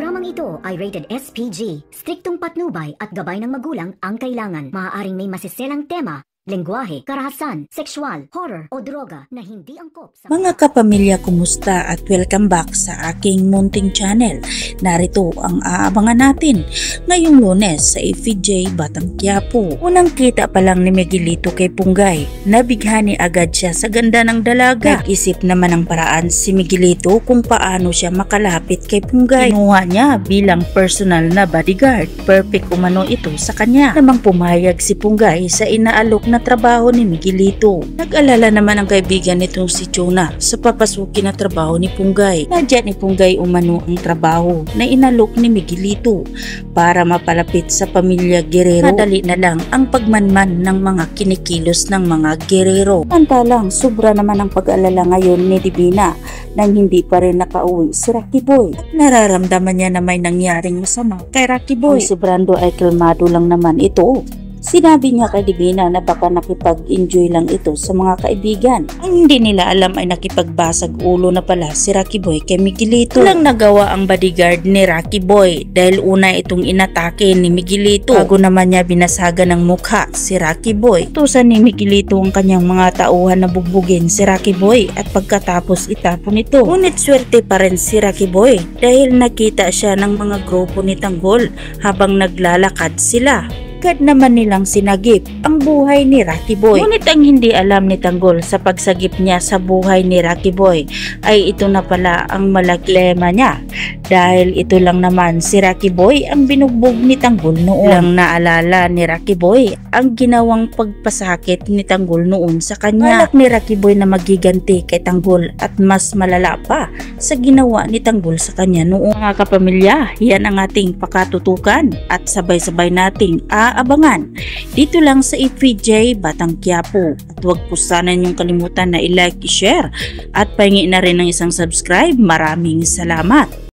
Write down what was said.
Programang ito ay rated SPG. Striktong patnubay at gabay ng magulang ang kailangan. Maaaring may masiselang tema, lengguwahe, karahasan, sexual, horror o droga na hindi angkop sa... Mga kapamilya, kumusta at welcome back sa aking munting channel. Narito ang aabangan natin ngayong Lunes sa FJ Batang Quiapo. Unang kita pa lang ni Miguelito kay Punggay, nabighani agad siya sa ganda ng dalaga. Nag-isip naman ng paraan si Miguelito kung paano siya makalapit kay Punggay. Kinuha niya bilang personal na bodyguard. Perfect umano ito sa kanya. Namang pumayag si Punggay sa inaalok na trabaho ni Miguelito. Nag-alala naman ang kaibigan nitong si Chona sa papasukin na trabaho ni Punggay. Nadya ni Punggay umano ang trabaho na inalok ni Miguelito para mapalapit sa pamilya Guerrero. Madali na lang ang pagmanman ng mga kinikilos ng mga Guerrero. Pantalang sobra naman ang pag-alala ngayon ni Divina nang hindi pa rin nakauwi si Rocky Boy. Nararamdaman niya na may nangyaring masama kay Rocky Boy. Si Brando ay kalmado lang naman ito. Sinabi niya kay Divina na baka nakipag-enjoy lang ito sa mga kaibigan. Ang hindi nila alam ay nakipagbasag ulo na pala si Rocky Boy kay Miguelito. Walang nagawa ang bodyguard ni Rocky Boy dahil una itong inatake ni Miguelito. Bago naman niya binasaga ng mukha si Rocky Boy. Tusan ni Miguelito ang kanyang mga tauhan na bugbugin si Rocky Boy at pagkatapos itapon ito. Ngunit swerte pa rin si Rocky Boy dahil nakita siya ng mga grupo ni Tanggol habang naglalakad sila. Agad naman nilang sinagip ang buhay ni Rocky Boy. Ngunit ang hindi alam ni Tanggol sa pagsagip niya sa buhay ni Rocky Boy ay ito na pala ang malaklema niya. Dahil ito lang naman si Rocky Boy ang binugbog ni Tanggol noon. Lang naalala ni Rocky Boy ang ginawang pagpasakit ni Tanggol noon sa kanya. Balak ni Rocky Boy na magiganti kay Tanggol at mas malala pa sa ginawa ni Tanggol sa kanya noon. Mga kapamilya, yan ang ating pakatutukan at sabay-sabay nating abangan dito lang sa FJ Batang Quiapo. At huwag po sana niyong kalimutan na i-like, i-share at pahingi na rin ng isang subscribe. Maraming salamat.